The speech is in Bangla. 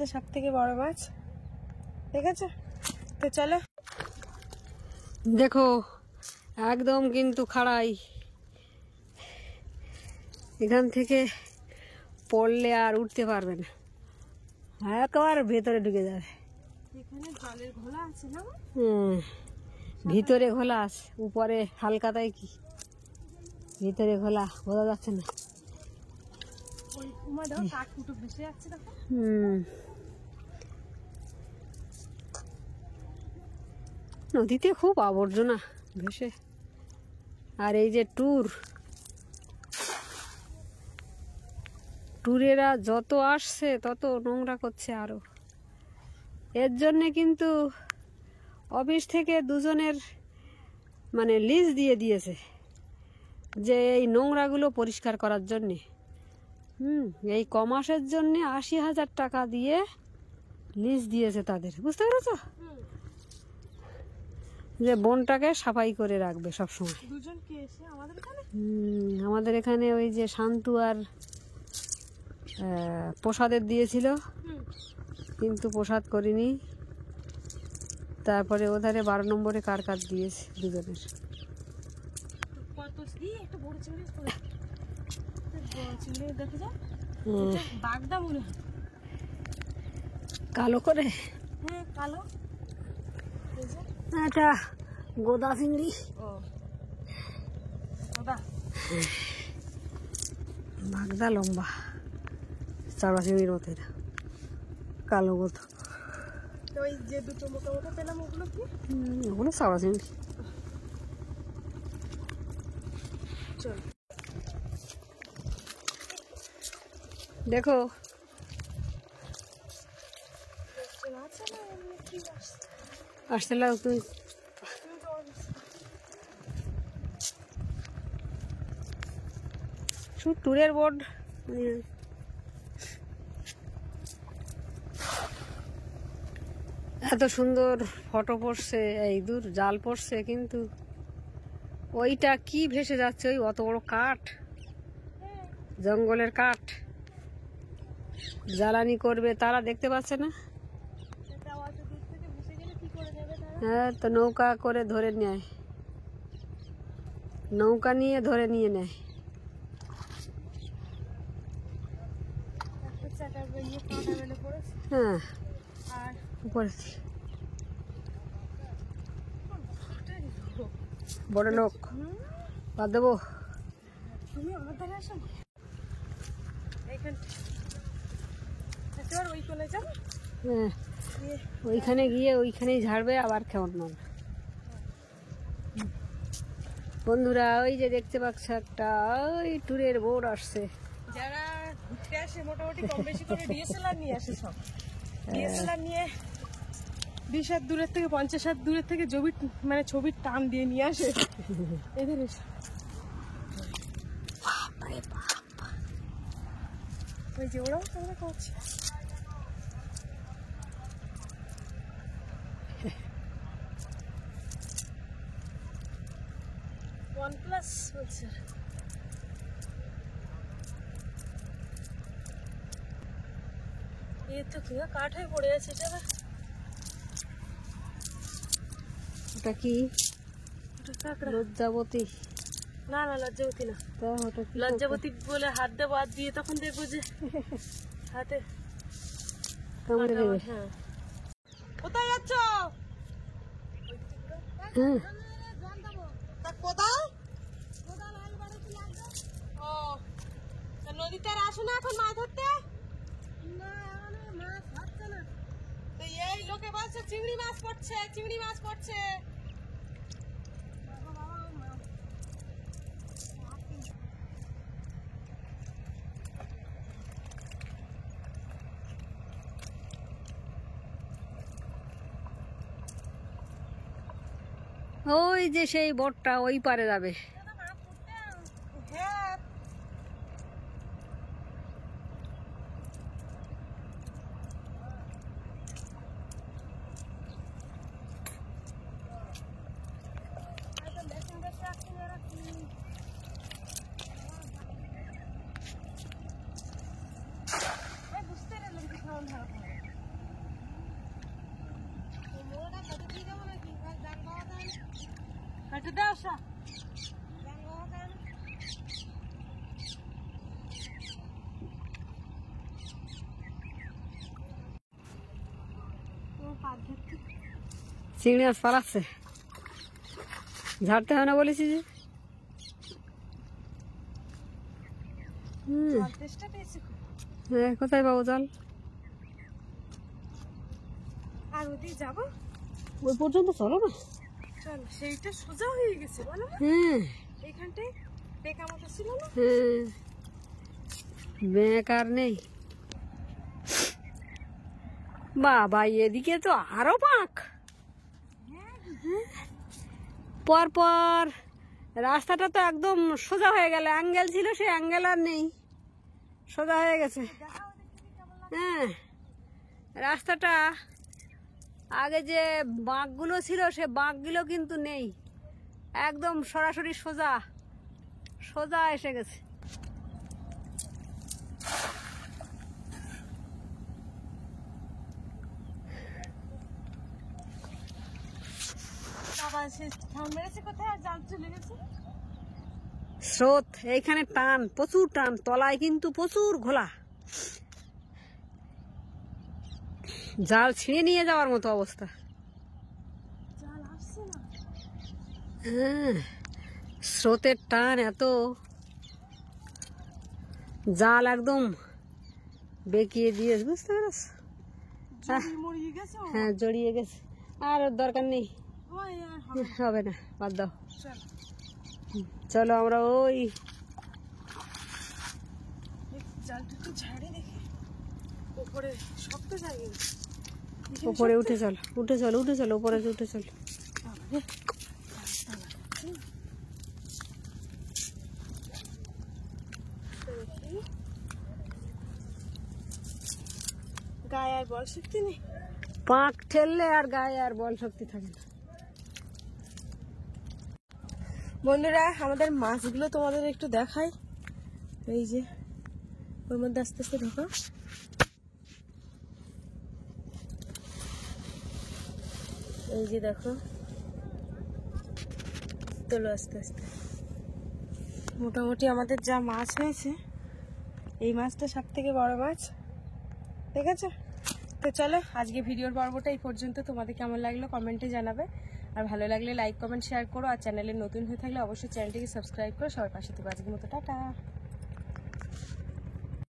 তো সব থেকে বড় মাছ, ঠিক আছে? তো চলো। দেখো একদম কিন্তু খাড়াই, এখান থেকে পড়লে আর উঠতে পারবে না, একেবারে ভেতরে ঢুকে যাবে। এখানে জলের ঘোলা আছে না? ভিতরে ঘোলা আছে, উপরে হালকাতাই কি, ভিতরে ঘোলা বোঝা যাচ্ছে না। নদীতে খুব আবর্জনা ভেসে। আর এই যে ট্যুরেরা যত আসছে তত নোংরা করছে আরো। এর জন্যে কিন্তু অফিস থেকে দুজনের মানে লিজ দিয়ে দিয়েছে যে এই নোংরাগুলো পরিষ্কার করার জন্যে। এই কমাসের জন্যে ৮০,০০০ টাকা দিয়ে লিজ দিয়েছে তাদের, বুঝতে পেরেছো? যে বনটাকে সাফাই করে রাখবে সবসময়। আমাদের এখানে ওই যে শান্তু আর প্রসাদের দিয়েছিল, কিন্তু প্রসাদ করিনি। তারপরে ওধারে 12 নম্বরে কার দিয়েছে দুজনের। কালো করে, কালো এটা গোদা চিংড়ি। বাগদা লম্বা চারা চিংড়ির মতো, এটা কালো মতো। ওই যে দুটো মোটা মোটা পেলাম ওগুলো কি? ওগুলো চারা চিংড়ি। চল দেখো আসতে লাগ তুমি। শুধু ট্যুরের বোর্ড, এত সুন্দর ফটো পড়ছে, এই দূর জাল পড়ছে, কিন্তু ওইটা কি ভেসে যাচ্ছে? ওই অত বড় কাঠ, জঙ্গলের কাঠ জ্বালানি করবে, তারা দেখতে পাচ্ছে না? হ্যাঁ, তো নৌকা করে ধরে নেয়, নৌকা নিয়ে ধরে নিয়ে নেয়। হ্যাঁ, উপরে বড় লোক বাদ দেবো। তুমি আমার ধারে আসো, ওই কোলে যাও। হ্যাঁ, ওইখানে গিয়ে ওইখানেই ঝাড়বে, আবার কেমন মারবে। বন্ধুরা ওই যে দেখতে পাচ্ছ একটা ওই ট্যুরের বোর্ড আসছে। যারা ঘুরতে আসে মোটামুটি কম বেশি করে ডিএসএলআর নিয়ে আসে, সব ডিএসএলআর নিয়ে 20 হাত দূরের থেকে 50 হাত দূরের থেকে ছবির টান দিয়ে নিয়ে আসে এদের এসে। ওই যে ওরাও তোমরা করছে। OnePlus বলছে। এই তো কি কাঠ হয়ে পড়ে আছে এটা। ওটা কি? লজ্জাবতী? না না, লজ্জাবতী না। লজ্জাবতী বলে হাত দেবো, হাত দিয়ে তখন দেখবো যে হাতে কামড়ে দেবে। হ্যাঁ, কোথায় যাচ্ছ? কোথায়? ও, নদীতে আর আসো না এখন মাছ ধরতে? তো এই লোকে বলছে চিংড়ি মাছ পড়ছে, চিংড়ি মাছ পড়ছে। ওই যে সেই বোটটা ওই পারে যাবে। এটা দাও সা চিংড়ি মাছ পালাচ্ছে, ঝাড়তে হয় না বলেছি যে। হ্যাঁ, কোথায় পাবো জল? আর ওদিকে যাবো, ওই পর্যন্ত চলো না। চল, সেইটা সোজা হয়ে গেছে বলো না? হ্যাঁ এইখানটায় বেকা মতো ছিল না? হ্যাঁ, ব্যাক আর নেই। বাবা, এদিকে তো আরো পাক। পর পর রাস্তাটা তো একদম সোজা হয়ে গেল, অ্যাঙ্গেল ছিল সে অ্যাঙ্গেল আর নেই, সোজা হয়ে গেছে। হ্যাঁ, রাস্তাটা আগে যে বাঁকগুলো ছিল সে বাঁকগুলো কিন্তু নেই, একদম সরাসরি সোজা সোজা এসে গেছে। বাবা সে ঠান মেরেছে কোথায়, আর জাল চলে গেছে। স্রোত এইখানে টান, প্রচুর টান, তলায় কিন্তু প্রচুর ঘোলা, জাল ছিঁড়ে নিয়ে যাওয়ার মতো অবস্থা। জাল আসছে না। হ্যাঁ, স্রোতের টান এত, জাল একদম বেঁকিয়ে দিয়েছে, বুঝতে পেরেছ? মরিয়ে গেছে ও। হ্যাঁ, জড়িয়ে গেছে, আর ওর দরকার নেই, ওই আর হবে না। হবে না, বাদ দাও। চল, চলো আমরা ওই জালটা একটু ঝাড়ে দেখে উপরে শক্ত জায়গায় উপরে উঠে চল, উঠে চল, উঠে চল, উপরে উঠে চল। গায়ে আর বল শক্তি নেই। পাক ঠেললে আর গায়ে আর বল শক্তি থাকে না। বন্ধুরা, আমাদের মাছগুলো তোমাদের একটু দেখাই। এই যে ওর মধ্যে আস্তে আস্তে ঢোকা, এই যে দেখো, তোলো আস্তে আস্তে। মোটামুটি আমাদের যা মাছ হয়েছে, এই মাছটা সব থেকে বড় মাছ, ঠিক আছে? তো চলো, আজকে ভিডিওর পর্বটা এই পর্যন্ত। তোমাদের কেমন লাগলো কমেন্টে জানাবে, আর ভালো লাগলে লাইক কমেন্ট শেয়ার করো, আর চ্যানেলে নতুন হয়ে থাকলে অবশ্যই চ্যানেলটিকে সাবস্ক্রাইব করো। সবার পাশে থেকো। আজকের মতো টাটা।